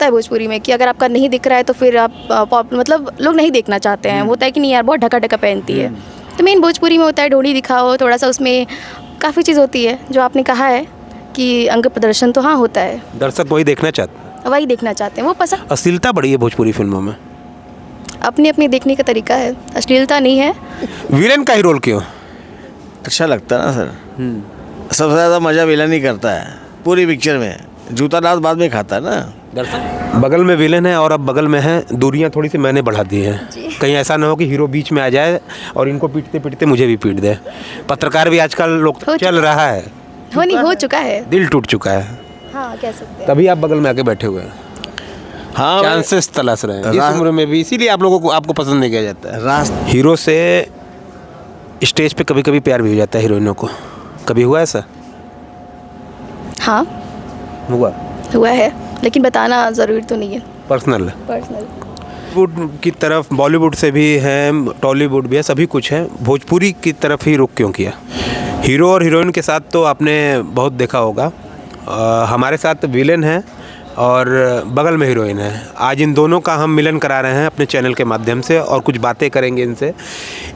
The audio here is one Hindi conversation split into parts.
होता है भोजपुरी में कि अगर आपका नहीं दिख रहा है तो फिर आप मतलब लोग नहीं देखना चाहते हैं। होता है कि नहीं यार बहुत ढका ढका पहनती है, तो मेन भोजपुरी में होता है ढोली दिखाओ, थोड़ा सा उसमें काफ़ी चीज़ होती है जो आपने कहा है कि अंग प्रदर्शन तो हाँ होता है। दर्शक वही देखना चाहते हैं, वही देखना चाहते हैं, वो पसंद। अश्लीलता बड़ी है भोजपुरी फिल्मों में, अपनी अपनी देखने का तरीका है, अश्लीलता नहीं है। विलेन का ही रोल क्यों? अच्छा लगता है ना सर। सबसे ज़्यादा मज़ा विलन ही करता है पूरी पिक्चर में, जूता दांत बाद में खाता है ना। दर्शक बगल में विलेन है और अब बगल में है, दूरियां थोड़ी सी मैंने बढ़ा दी हैं, कहीं ऐसा ना हो कि हीरो बीच में आ जाए और इनको पीटते पीटते मुझे भी पीट दे। पत्रकार भी आजकल लोग चल रहा है, हो चुका है, दिल टूट चुका है। हाँ कह सकते हैं। तभी आप बगल में आके बैठे हुए हैं, हाँ चांसेस तलाश रहे हैं इस उम्र में भी, इसीलिए आप लोगों को आपको पसंद नहीं किया जाता है। हीरो से स्टेज पे कभी कभी प्यार भी हो जाता है हीरोइनों को, कभी हुआ ऐसा? हाँ हुआ है, लेकिन बताना ज़रूरी तो नहीं है, पर्सनल बॉलीवुड की तरफ, बॉलीवुड से भी है, टॉलीवुड भी है, सभी कुछ है, भोजपुरी की तरफ ही रुख क्यों किया? हीरो और हीरोइन के साथ तो आपने बहुत देखा होगा, हमारे साथ विलेन है और बगल में हीरोइन है। आज इन दोनों का हम मिलन करा रहे हैं अपने चैनल के माध्यम से और कुछ बातें करेंगे इनसे,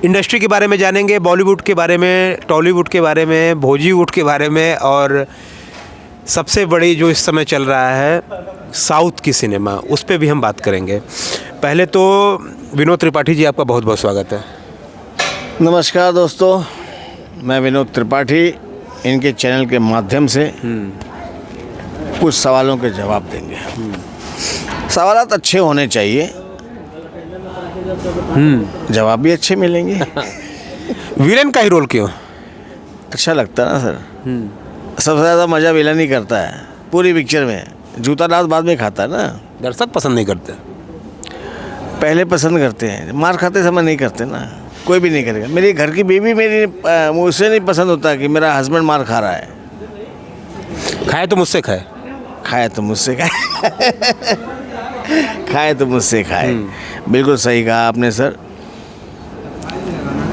इंडस्ट्री के बारे में जानेंगे, बॉलीवुड के बारे में, टॉलीवुड के बारे में, भोजीवुड के बारे में, और सबसे बड़ी जो इस समय चल रहा है साउथ की सिनेमा, उस पर भी हम बात करेंगे। पहले तो विनोद त्रिपाठी जी, आपका बहुत बहुत स्वागत है। नमस्कार दोस्तों, मैं विनोद त्रिपाठी इनके चैनल के माध्यम से कुछ सवालों के जवाब देंगे। सवालात अच्छे होने चाहिए, जवाब भी अच्छे मिलेंगे। विलेन का ही रोल क्यों? अच्छा लगता है ना सर। सबसे ज़्यादा मज़ा विलन ही करता है पूरी पिक्चर में, जूता दांत बाद में खाता है ना। दर्शक पसंद नहीं करते, पहले पसंद करते हैं, मार खाते समय नहीं करते ना, कोई भी नहीं करेगा। मेरी घर की बीवी मुझसे नहीं पसंद होता कि मेरा हस्बैंड मार खा रहा है। खाए तो मुझसे खाए, खाए तो मुझसे खाए। खाए तो मुझसे खाए, बिल्कुल सही कहा आपने सर।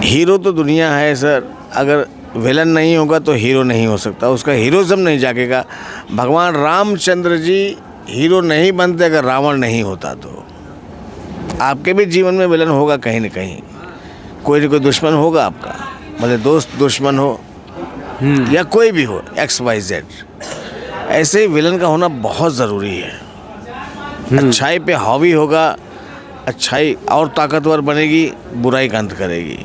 हीरो तो दुनिया है सर, अगर विलन नहीं होगा तो हीरो नहीं हो सकता, उसका हीरोज़म नहीं जागेगा। भगवान रामचंद्र जी हीरो नहीं बनते अगर रावण नहीं होता तो। आपके भी जीवन में विलन होगा कहीं ना कहीं, कोई ना कोई दुश्मन होगा आपका, मतलब दोस्त दुश्मन हो या कोई भी हो, XYZ। ऐसे ही विलन का होना बहुत ज़रूरी है। अच्छाई पे हावी होगा, अच्छाई और ताकतवर बनेगी, बुराई का अंत करेगी।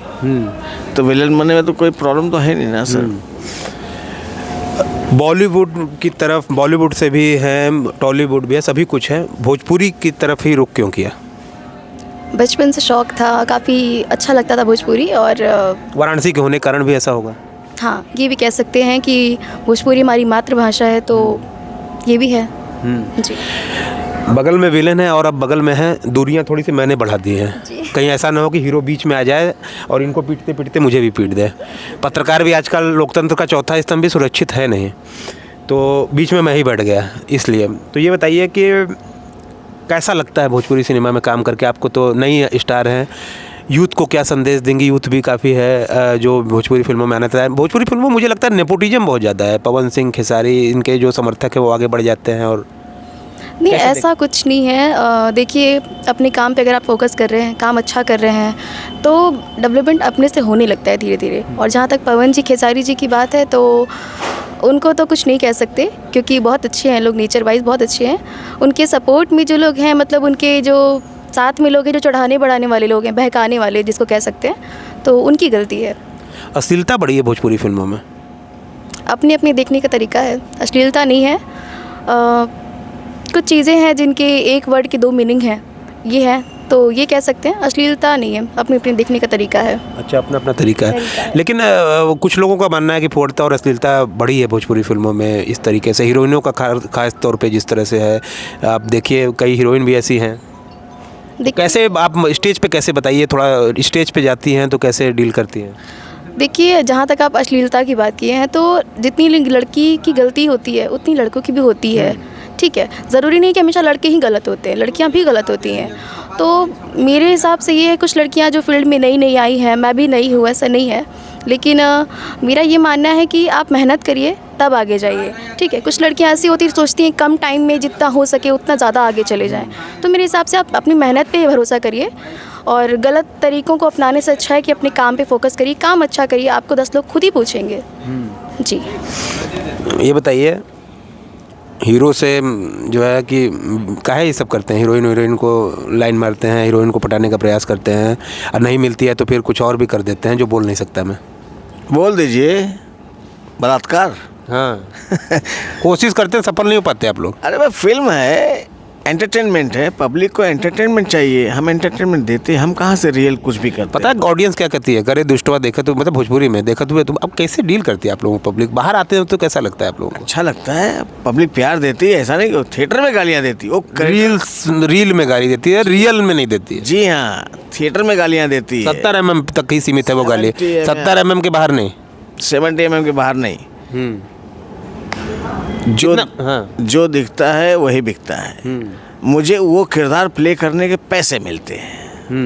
तो विलन बनने में तो कोई प्रॉब्लम तो है नहीं ना सर। बॉलीवुड की तरफ, बॉलीवुड से भी है, टॉलीवुड भी है, सभी कुछ है, भोजपुरी की तरफ ही रुख क्यों किया? बचपन से शौक़ था, काफ़ी अच्छा लगता था भोजपुरी, और वाराणसी के होने के कारण भी ऐसा होगा। हाँ ये भी कह सकते हैं कि भोजपुरी हमारी मातृभाषा है, तो ये भी है जी। बगल में विलेन है और अब बगल में है, दूरियां थोड़ी सी मैंने बढ़ा दी हैं, कहीं ऐसा ना हो कि हीरो बीच में आ जाए और इनको पीटते पीटते मुझे भी पीट दे। पत्रकार भी आजकल लोकतंत्र का चौथा स्तंभ भी सुरक्षित है नहीं, तो बीच में मैं ही बैठ गया इसलिए। तो ये बताइए कि कैसा लगता है भोजपुरी सिनेमा में काम करके आपको? तो नई स्टार हैं, यूथ को क्या संदेश देंगी? यूथ भी काफ़ी है जो भोजपुरी फिल्मों में आना चाहता है। भोजपुरी फिल्मों में मुझे लगता है नेपोटिज्म बहुत ज़्यादा है, पवन सिंह, खेसारी, इनके जो समर्थक है वो आगे बढ़ जाते हैं। और नहीं ऐसा कुछ नहीं है। देखिए अपने काम पे अगर आप फोकस कर रहे हैं, काम अच्छा कर रहे हैं, तो डेवलपमेंट अपने से होने लगता है धीरे धीरे। और जहाँ तक पवन जी, खेसारी जी की बात है, तो उनको तो कुछ नहीं कह सकते क्योंकि बहुत अच्छे हैं लोग, नेचर वाइज बहुत अच्छे हैं। उनके सपोर्ट में जो लोग हैं, मतलब उनके जो साथ में लोग हैं, जो चढ़ाने बढ़ाने वाले लोग हैं, बहकाने वाले जिसको कह सकते हैं, तो उनकी गलती है। अश्लीलता बड़ी है भोजपुरी फिल्मों में, अपनी अपनी देखने का तरीका है, अश्लीलता नहीं है। कुछ चीज़ें हैं जिनके एक वर्ड के 2 मीनिंग हैं, ये है, तो ये कह सकते हैं, अश्लीलता नहीं है, अपनी अपनी देखने का तरीका है। अच्छा, अपना अपना तरीका है। लेकिन कुछ लोगों का मानना है कि फोड़ता और अश्लीलता बढ़ी है भोजपुरी फिल्मों में इस तरीके से, हीरोइनों का खास तौर पे जिस तरह से है। आप देखिए कई हीरोइन भी ऐसी हैं, कैसे आप स्टेज पे कैसे बताइए, थोड़ा स्टेज पे जाती हैं तो कैसे डील करती हैं? देखिए जहाँ तक आप अश्लीलता की बात किए हैं, तो जितनी लड़की की गलती होती है उतनी लड़कों की भी होती है, ठीक है। ज़रूरी नहीं कि हमेशा लड़के ही गलत होते हैं, लड़कियाँ भी गलत होती हैं। तो मेरे हिसाब से ये है, कुछ लड़कियाँ जो फील्ड में नई नई आई हैं, मैं भी नई हूँ, ऐसा नहीं है, लेकिन मेरा ये मानना है कि आप मेहनत करिए, तब आगे जाइए, ठीक है। कुछ लड़कियां ऐसी होती सोचती हैं कम टाइम में जितना हो सके उतना ज़्यादा आगे चले जाएं, तो मेरे हिसाब से आप अपनी मेहनत पे भरोसा करिए और गलत तरीक़ों को अपनाने से अच्छा है कि अपने काम पे फोकस करिए, काम अच्छा करिए, आपको 10 लोग खुद ही पूछेंगे। जी। ये बताइए, हीरो से जो है कि काहे ये सब करते हैं, हीरोइन को लाइन मारते हैं, हीरोइन को पटाने का प्रयास करते हैं और नहीं मिलती है तो फिर कुछ और भी कर देते हैं जो बोल नहीं सकता मैं। बोल दीजिए, बलात्कार। हाँ कोशिश करते हैं, सफल नहीं हो पाते आप लोग। अरे भाई फिल्म है, एंटरटेनमेंट है, पब्लिक को एंटरटेनमेंट चाहिए, हम एंटरटेनमेंट देते हैं, हम कहाँ से रियल कुछ भी करते पता है ऑडियंस क्या कहती है, करे दुष्टवा देखा तो मतलब भोजपुरी में देखा तो तुम अब कैसे डील करती है आप लोगों को, पब्लिक बाहर आते हो तो कैसा लगता है आप लोगों को? अच्छा लगता है, पब्लिक प्यार देती है, ऐसा नहीं कि थिएटर में गालियाँ देती वो रील में गाली देती है, रियल में नहीं देती है। जी हाँ, थिएटर में गालियाँ देती है। 70 mm तक ही सीमित है वो गाली, 70 mm के बाहर नहीं, 70 mm के बाहर नहीं। जो हाँ। जो दिखता है वही बिकता है। मुझे वो किरदार प्ले करने के पैसे मिलते हैं,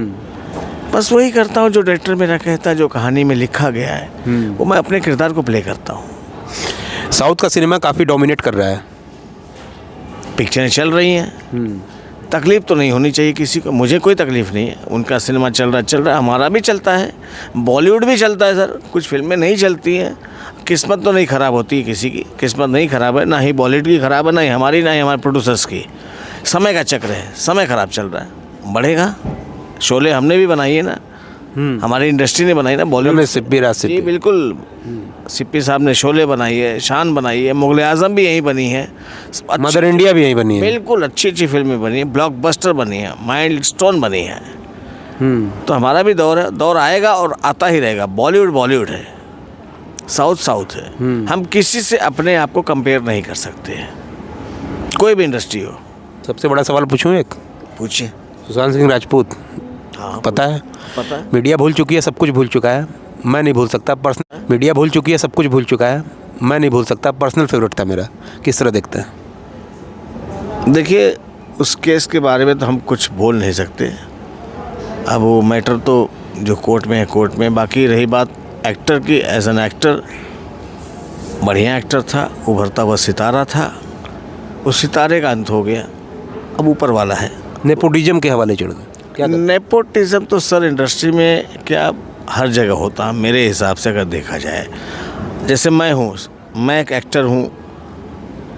बस वही करता हूँ जो डायरेक्टर मेरा कहता है, जो कहानी में लिखा गया है वो मैं अपने किरदार को प्ले करता हूँ। साउथ का सिनेमा काफ़ी डोमिनेट कर रहा है, पिक्चरें चल रही हैं, तकलीफ़ तो नहीं होनी चाहिए किसी को, मुझे कोई तकलीफ़ नहीं है, उनका सिनेमा चल रहा है, हमारा भी चलता है, बॉलीवुड भी चलता है सर, कुछ फिल्में नहीं चलती हैं, किस्मत तो नहीं ख़राब होती है, किसी की किस्मत नहीं ख़राब है, ना ही बॉलीवुड की ख़राब है, ना ही हमारी, ना ही हमारे प्रोड्यूसर्स की। समय का चक्र है, समय ख़राब चल रहा है, बढ़ेगा। शोले हमने भी बनाई है ना, हमारी इंडस्ट्री ने बनाई ना, बॉलीवुड में सिप्पी राज जी बिल्कुल, सिप्पी साहब ने शोले बनाई है, शान बनाई है, मुगल आज़म भी यहीं बनी है, मदर इंडिया भी यहीं बनी है, बिल्कुल अच्छी अच्छी फिल्में बनी है, ब्लॉकबस्टर बनी है, माइलस्टोन बनी है। तो हमारा भी दौर है, दौर आएगा और आता ही रहेगा। बॉलीवुड है, साउथ है, हम किसी से अपने आप को कंपेयर नहीं कर सकते, कोई भी इंडस्ट्री हो। सबसे बड़ा सवाल पूछूं एक? पूछिए। सुशांत सिंह राजपूत, हाँ पता है? पता है। मीडिया भूल चुकी है, सब कुछ भूल चुका है, मैं नहीं भूल सकता। पर्सनल मीडिया भूल चुकी है, सब कुछ भूल चुका है, मैं नहीं भूल सकता। पर्सनल फेवरेट था मेरा, किस तरह देखते हैं? देखिए, उस केस के बारे में तो हम कुछ बोल नहीं सकते, अब वो मैटर तो जो कोर्ट में है कोर्ट में। बाकी रही बात एक्टर की, एज एन एक्टर बढ़िया एक्टर था, उभरता हुआ सितारा था, उस सितारे का अंत हो गया, अब ऊपर वाला है। नेपोटिज्म के हवाले चढ़ गए क्या? नेपोटिज्म तो सर इंडस्ट्री में क्या हर जगह होता है मेरे हिसाब से, अगर देखा जाए। जैसे मैं एक एक्टर हूँ,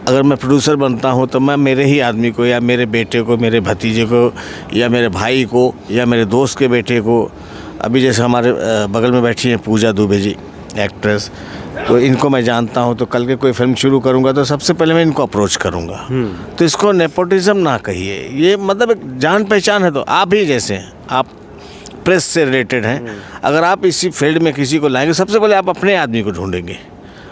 अगर मैं प्रोड्यूसर बनता हूँ तो मैं मेरे ही आदमी को, या मेरे बेटे को, मेरे भतीजे को, या मेरे भाई को, या मेरे दोस्त के बेटे को, अभी जैसे हमारे बगल में बैठी हैं पूजा दुबे जी, एक्ट्रेस, तो इनको मैं जानता हूँ, तो कल के कोई फिल्म शुरू करूँगा तो सबसे पहले मैं इनको अप्रोच करूँगा। तो इसको नेपोटिज्म ना कहिए, ये मतलब एक जान पहचान है। तो आप ही जैसे हैं, आप प्रेस से रिलेटेड हैं, अगर आप इसी फील्ड में किसी को लाएंगे, सबसे पहले आप अपने आदमी को ढूंढेंगे,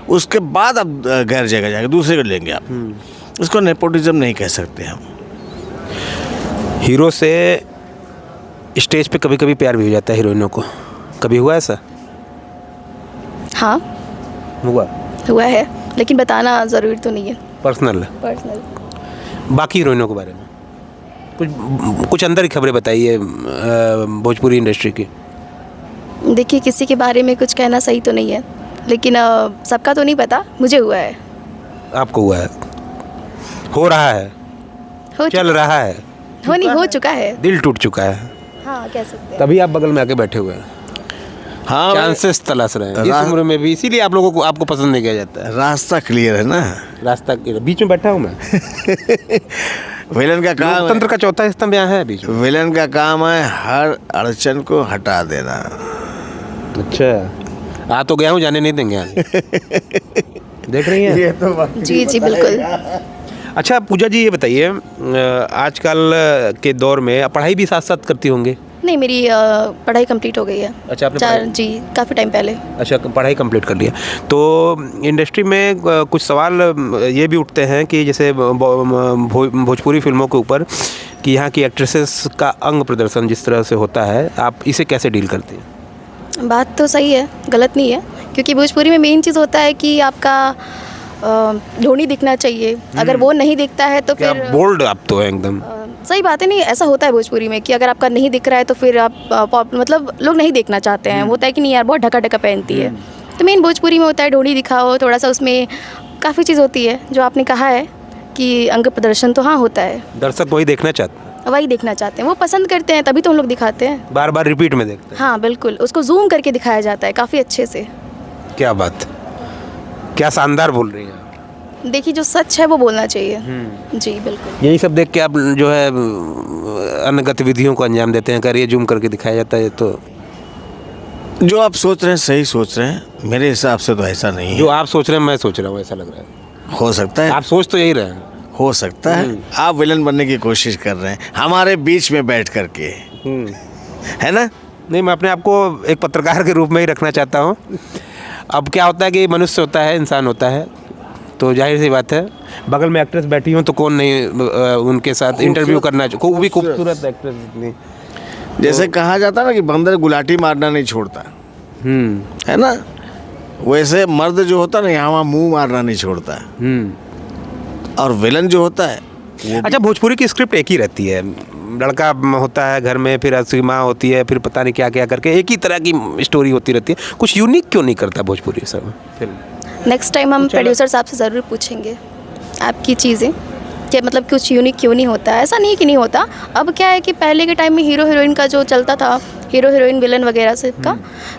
उसके बाद आप गैर जगह जाएंगे, दूसरे को लेंगे आप। इसको नेपोटिज्म नहीं कह सकते हम। हीरो से स्टेज पे कभी कभी प्यार भी हो जाता है हीरोइनों को, कभी हुआ ऐसा? हाँ हुआ है, लेकिन बताना ज़रूरी तो नहीं है। पर्सनल। बाकी हीरोइनों के बारे में कुछ अंदर की खबरें बताइए भोजपुरी इंडस्ट्री की। देखिए, किसी के बारे में कुछ कहना सही तो नहीं है, लेकिन सबका तो नहीं पता, मुझे हुआ है। आपको हुआ है? हो रहा है? चल रहा है? हो चुका है। दिल टूट चुका है, हाँ कह सकते हैं। तभी आप बगल में आके बैठे हुए हैं। हाँ, चांसेस तलाश रहे हैं इस उम्र में भी, इसीलिए आप लोगों को आपको पसंद नहीं किया जाता है। रास्ता क्लियर है ना, रास्ता क्लियर, बीच में बैठा हूँ मैं। विलन का काम, लोकतंत्र का चौथा स्तंभ यहाँ है बीच में। विलन का काम है हर अड़चन को हटा देना। अच्छा, आ तो गया हूँ, जाने नहीं देंगे आगे। देख रही हैं? ये तो बात जी बिल्कुल। अच्छा पूजा जी, ये बताइए, आजकल के दौर में पढ़ाई भी साथ साथ करती होंगे? नहीं, मेरी पढ़ाई कंप्लीट हो गई है। अच्छा, आपने जी काफ़ी टाइम पहले। अच्छा, पढ़ाई कंप्लीट कर लिया। तो इंडस्ट्री में कुछ सवाल ये भी उठते हैं कि जैसे भोजपुरी फिल्मों के ऊपर कि यहाँ की एक्ट्रेसेस का अंग प्रदर्शन जिस तरह से होता है, आप इसे कैसे डील करते हैं? बात तो सही है, गलत नहीं है, क्योंकि भोजपुरी में मेन चीज़ होता है कि आपका ढोनी दिखना चाहिए। अगर वो नहीं दिखता है तो फिर बोल्ड आप तो है एकदम। सही बात है, नहीं ऐसा होता है भोजपुरी में कि अगर आपका नहीं दिख रहा है तो फिर आप मतलब लोग नहीं देखना चाहते हैं। होता है कि नहीं यार बहुत ढका ढका पहनती है, तो मेन भोजपुरी में होता है ढोनी दिखाओ, थोड़ा सा उसमें काफ़ी चीज़ होती है जो आपने कहा है कि अंग प्रदर्शन तो हाँ होता है, दर्शक वही देखना चाहते हैं, वही देखना चाहते हैं, वो पसंद करते हैं तभी तो हम लोग दिखाते हैं। बार बार रिपीट में देखते हैं। हाँ बिल्कुल, उसको जूम करके दिखाया जाता है काफ़ी अच्छे से। क्या बात, क्या शानदार बोल रही हैं आप। देखिए जो सच है वो बोलना चाहिए। जी बिल्कुल। यही सब देख के आप जो है अन्य गतिविधियों को अंजाम देते हैं, अगर ये जूम करके दिखाया जाता है तो। जो आप सोच रहे हैं सही सोच रहे हैं, मेरे हिसाब से तो ऐसा नहीं जो है। आप सोच रहे हैं मैं सोच रहा हूँ, ऐसा लग रहा है। हो सकता है, आप सोच तो यही रहे हैं। हो सकता है आप विलन बनने की कोशिश कर रहे हैं हमारे बीच में बैठ करके, है ना। नहीं, मैं अपने आप को एक पत्रकार के रूप में ही रखना चाहता हूँ। अब क्या होता है कि मनुष्य होता है, इंसान होता है, तो जाहिर सी बात है बगल में एक्ट्रेस बैठी हूँ तो कौन नहीं उनके साथ इंटरव्यू करना चाहिए। खूब भी खूबसूरत एक्ट्रेस इतनी। जैसे कहा जाता है ना कि बंदर गुलाटी मारना नहीं छोड़ता, है ना, वैसे मर्द जो होता है ना यहाँ वहाँ मुंह मारना नहीं छोड़ता। और विलन जो होता है वो अच्छा, भोजपुरी की स्क्रिप्ट एक ही रहती है, लड़का होता है घर में, फिर असली माँ होती है, फिर पता नहीं क्या क्या करके एक ही तरह की स्टोरी होती रहती है। कुछ यूनिक क्यों नहीं करता भोजपुरी सब फिल्म? नेक्स्ट टाइम हम प्रोड्यूसर साहब से ज़रूर पूछेंगे आपकी चीज़ें कि मतलब कुछ यूनिक क्यों नहीं होता। ऐसा नहीं कि नहीं होता, अब क्या है कि पहले के टाइम में हीरो हीरोइन का जो चलता था, हीरो हीरोइन विलन वगैरह से का,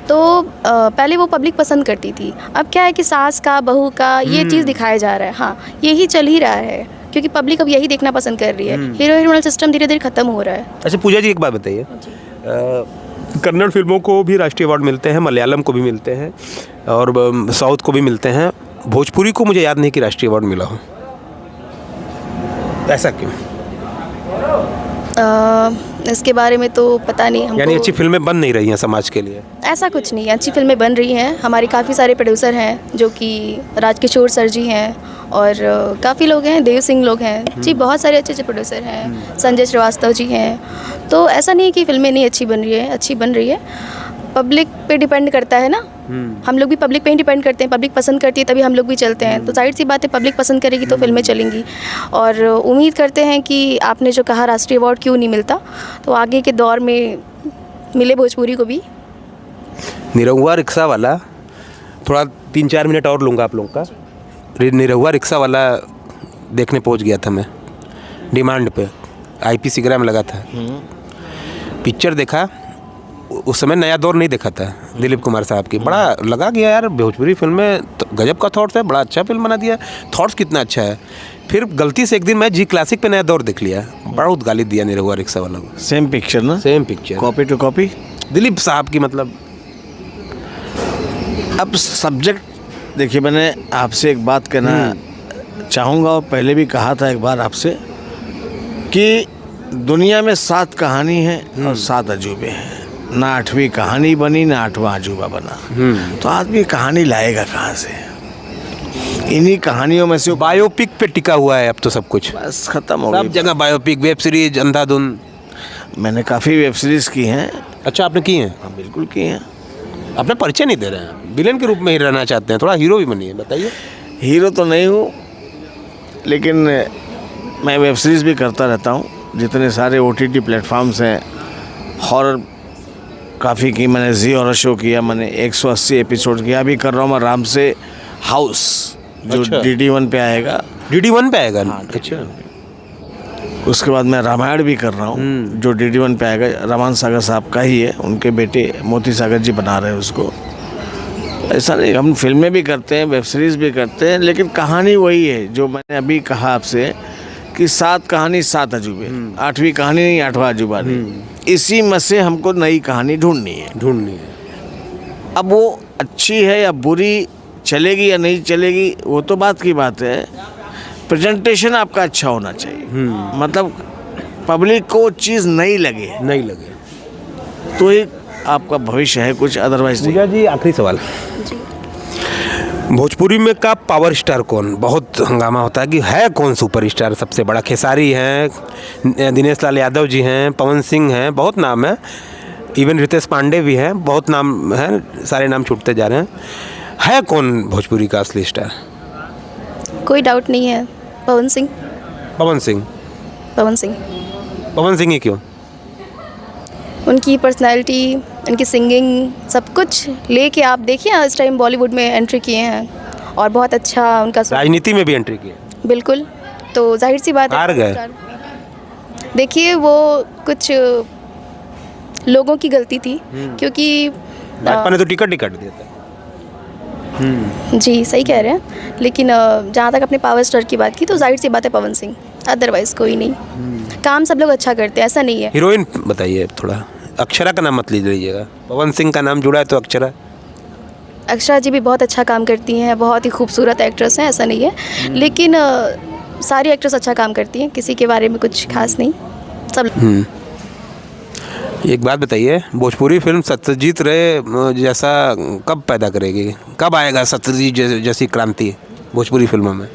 तो पहले वो पब्लिक पसंद करती थी। अब क्या है कि सास का बहू का ये चीज़ दिखाया जा रहा है। हाँ, यही चल ही रहा है क्योंकि पब्लिक अब यही देखना पसंद कर रही है। हीरो हीरोइन सिस्टम धीरे धीरे ख़त्म हो रहा है। अच्छा पूजा जी, एक बात बताइए, कन्नड़ फिल्मों को भी राष्ट्रीय अवार्ड मिलते हैं, मलयालम को भी मिलते हैं और साउथ को भी मिलते हैं, भोजपुरी को मुझे याद नहीं कि राष्ट्रीय अवार्ड मिला हो, ऐसा क्यों? इसके बारे में तो पता नहीं हमको। यानी अच्छी फिल्में बन नहीं रही हैं समाज के लिए? ऐसा कुछ नहीं है, अच्छी फिल्में बन रही हैं। हमारे काफ़ी सारे प्रोड्यूसर हैं जो कि राजकिशोर सर जी हैं और काफ़ी लोग हैं, देव सिंह लोग हैं जी, बहुत सारे अच्छे अच्छे प्रोड्यूसर हैं, संजय श्रीवास्तव जी हैं। तो ऐसा नहीं है कि फिल्में नहीं अच्छी बन रही है, अच्छी बन रही है। पब्लिक पे डिपेंड करता है ना, हम लोग भी पब्लिक पे ही डिपेंड करते हैं। पब्लिक पसंद करती है तभी हम लोग भी चलते हैं, तो जाहिर सी बात है पब्लिक पसंद करेगी तो फिल्में चलेंगी। और उम्मीद करते हैं कि आपने जो कहा राष्ट्रीय अवार्ड क्यों नहीं मिलता, तो आगे के दौर में मिले भोजपुरी को भी। निरहुआ रिक्शा वाला, थोड़ा 3-4 मिनट और लूँगा आप लोगों का। निरहुआ रिक्शा वाला देखने पहुंच गया था मैं, डिमांड पे, IPC ग्राम लगा था। पिक्चर देखा, उस समय नया दौर नहीं देखा था दिलीप कुमार साहब की, बड़ा लगा कि यार भोजपुरी फिल्म में तो गजब का थॉट्स है, बड़ा अच्छा फिल्म बना दिया, थॉट्स कितना अच्छा है। फिर गलती से एक दिन मैं जी क्लासिक पे नया दौर देख लिया, बहुत गाली दिया निरहुआ रिक्शा वाला को। सेम पिक्चर ना, same picture, copy to copy Dilip Sahab की। मतलब अब सब्जेक्ट देखिए, मैंने आपसे एक बात कहना चाहूँगा और पहले भी कहा था एक बार आपसे कि दुनिया में 7 कहानी है और 7 अजूबे हैं, ना 8वीं कहानी बनी ना 8वां अजूबा बना। तो आदमी कहानी लाएगा कहाँ से? इन्हीं कहानियों में से बायोपिक पे टिका हुआ है अब तो सब कुछ, बस खत्म हो सब गई। जगह बायोपिक, वेब सीरीज, अंधाधुन। मैंने काफ़ी वेब सीरीज़ की हैं। अच्छा, आपने की हैं? हाँ बिल्कुल की हैं। अपना परिचय नहीं दे रहे हैं, विलेन के रूप में ही रहना चाहते हैं, थोड़ा हीरो भी बनिए, बताइए। हीरो तो नहीं हूँ, लेकिन मैं वेब सीरीज़ भी करता रहता हूँ। जितने सारे OTT प्लेटफॉर्म्स हैं, हॉरर काफ़ी की मैंने, जी हॉरर शो किया मैंने, 180 एपिसोड किया। अभी कर रहा हूँ मैं राम से हाउस, जो अच्छा। DD1 पे आएगा। DD1 पे आएगा? अच्छा। उसके बाद मैं रामायण भी कर रहा हूँ जो DD1 पे आएगा, रमान सागर साहब का ही है, उनके बेटे मोती सागर जी बना रहे हैं उसको। ऐसा नहीं, हम फिल्में भी करते हैं, वेब सीरीज़ भी करते हैं, लेकिन कहानी वही है जो मैंने अभी कहा आपसे कि 7 कहानी 7 अजूबे, 8वीं कहानी नहीं 8वां अजूबा नहीं। इसी में से हमको नई कहानी ढूंढनी है। अब वो अच्छी है या बुरी, चलेगी या नहीं चलेगी, वो तो बात की बात है। प्रेजेंटेशन आपका अच्छा होना चाहिए, मतलब पब्लिक को चीज़ नहीं लगे तो ही आपका भविष्य है, कुछ अदरवाइज नहीं। पूजा जी, आखिरी सवाल, भोजपुरी में का पावर स्टार कौन? बहुत हंगामा होता है कि है कौन सुपर स्टार सबसे बड़ा? खेसारी हैं, दिनेश लाल यादव जी हैं, पवन सिंह हैं, बहुत नाम है, इवन रितेश पांडे भी हैं, बहुत नाम हैं, सारे नाम छूटते जा रहे हैं। है कौन भोजपुरी का असली स्टार? कोई डाउट नहीं है, पवन सिंह। पवन सिंह ही क्यों? उनकी पर्सनालिटी, उनकी सिंगिंग, सब कुछ लेके आप देखिए, इस टाइम बॉलीवुड में एंट्री किए हैं और बहुत अच्छा उनका राजनीति में भी एंट्री की है। बिल्कुल, तो जाहिर सी बात हार गए। देखिए वो कुछ लोगों की गलती थी, क्योंकि भाजपा ने तो टिकट दिया था। जी सही कह रहे हैं, लेकिन जहाँ तक अपने पावर स्टार की बात की तो जाहिर सी बात है पवन सिंह, अदरवाइज़ कोई नहीं। काम सब लोग अच्छा करते हैं, ऐसा नहीं है। हीरोइन बताइए थोड़ा, अक्षरा का नाम मत लीजिएगा, पवन सिंह का नाम जुड़ा है तो अक्षरा। अक्षरा जी भी बहुत अच्छा काम करती हैं, बहुत ही खूबसूरत एक्ट्रेस हैं, ऐसा नहीं है, लेकिन सारी एक्ट्रेस अच्छा काम करती हैं, किसी के बारे में कुछ खास नहीं, सब। एक बात बताइए, भोजपुरी फिल्म सत्यजीत रे जैसा कब पैदा करेगी, कब आएगा सत्यजीत जैसी क्रांति भोजपुरी फिल्मों में?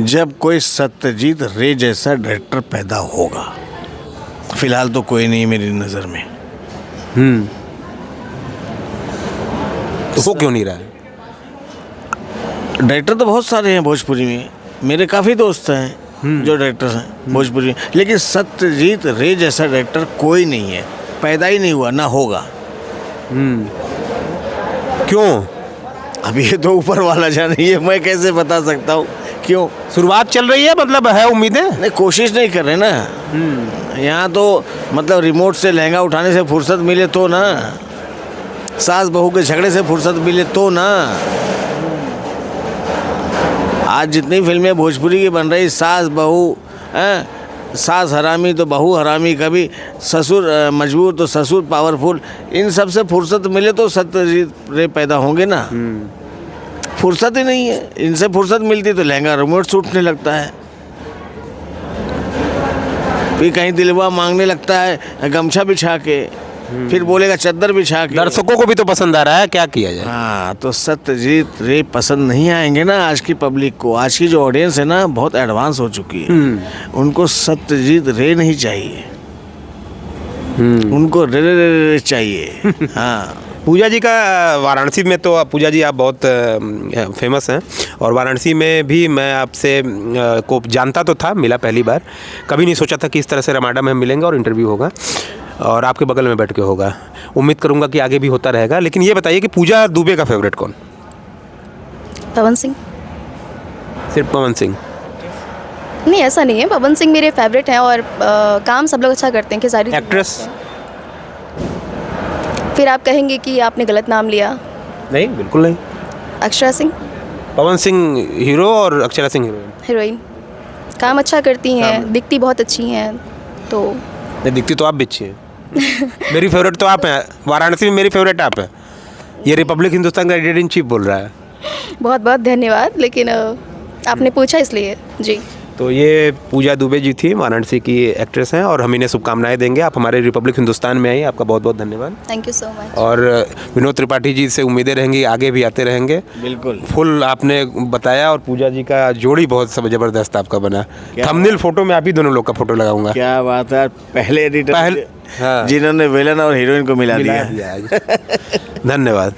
जब कोई सत्यजीत रे जैसा डायरेक्टर पैदा होगा। फिलहाल तो कोई नहीं मेरी नज़र में। तो वो क्यों नहीं रहा है? डायरेक्टर तो बहुत सारे हैं भोजपुरी में, मेरे काफ़ी दोस्त हैं जो डायरेक्टर्स हैं भोजपुरी में, लेकिन सत्यजीत रे जैसा डायरेक्टर कोई नहीं है, पैदा ही नहीं हुआ, ना होगा। क्यों? अभी ये तो ऊपर वाला जाने, ये मैं कैसे बता सकता हूँ क्यों। शुरुआत चल रही है, मतलब है उम्मीदें? नहीं, कोशिश नहीं कर रहे ना। यहाँ तो मतलब रिमोट से लहंगा उठाने से फुर्सत मिले तो ना, सास बहू के झगड़े से फुर्सत मिले तो ना। आज जितनी फिल्में भोजपुरी की बन रही, सास बहू, सास हरामी तो बहू हरामी, कभी ससुर मजबूर तो ससुर पावरफुल, इन सब से फुर्सत मिले तो सत्यजीत रे पैदा होंगे ना। फुर्सत ही नहीं है, इनसे फुर्सत मिलती तो लहंगा रिमोट से उठने लगता है, फिर कहीं दिलवा मांगने लगता है गमछा बिछा के, फिर बोलेगा चद्दर बिछा के। दर्शकों को भी तो पसंद आ रहा है, क्या किया जाए? हाँ, तो सत्यजीत रे पसंद नहीं आएंगे ना आज की पब्लिक को। आज की जो ऑडियंस है ना बहुत एडवांस हो चुकी है, उनको सत्यजीत रे नहीं चाहिए, उनको रे चाहिए। हाँ। पूजा जी का वाराणसी में तो पूजा जी आप बहुत फेमस हैं, और वाराणसी में भी मैं आपसे को जानता तो था, मिला पहली बार, कभी नहीं सोचा था कि इस तरह से रमाडा में मिलेंगे और इंटरव्यू होगा और आपके बगल में बैठ के होगा। उम्मीद करूंगा कि आगे भी होता रहेगा। लेकिन ये बताइए कि पूजा दुबे का फेवरेट कौन? पवन सिंह। सिर्फ पवन सिंह? नहीं, ऐसा नहीं है, पवन सिंह मेरे फेवरेट हैं और काम सब लोग अच्छा करते हैं कि सारी। एक्ट्रेस? फिर आप कहेंगे कि आपने गलत नाम लिया। नहीं, बिल्कुल नहीं। अक्षरा सिंह। पवन सिंह हीरो और अक्षरा सिंह हीरोइन। हीरोइन काम अच्छा करती हैं, दिखती बहुत अच्छी हैं, तो नहीं दिखती तो आप भी अच्छी हैं। मेरी फेवरेट तो आप हैं, वाराणसी में मेरी फेवरेट आप हैं। ये रिपब्लिक हिंदुस्तान का एडिटर इन चीफ बोल रहा है। बहुत बहुत धन्यवाद, लेकिन आपने पूछा इसलिए। जी, तो ये पूजा दुबे जी थी, वाराणसी की एक्ट्रेस हैं, और हम इन्हें शुभकामनाएं देंगे। आप हमारे रिपब्लिक हिंदुस्तान में आई, आपका बहुत बहुत धन्यवाद। Thank you so much. और विनोद त्रिपाठी जी से उम्मीदें रहेंगी, आगे भी आते रहेंगे। बिल्कुल फुल आपने बताया, और पूजा जी का जोड़ी बहुत सब ज़बरदस्त आपका बना। थंबनेल फोटो में आप ही दोनों लोग का फोटो लगाऊंगा। क्या बात है, पहले एडिटर हाँ। जिन्होंने विलन और हीरोइन को मिला दिया। धन्यवाद।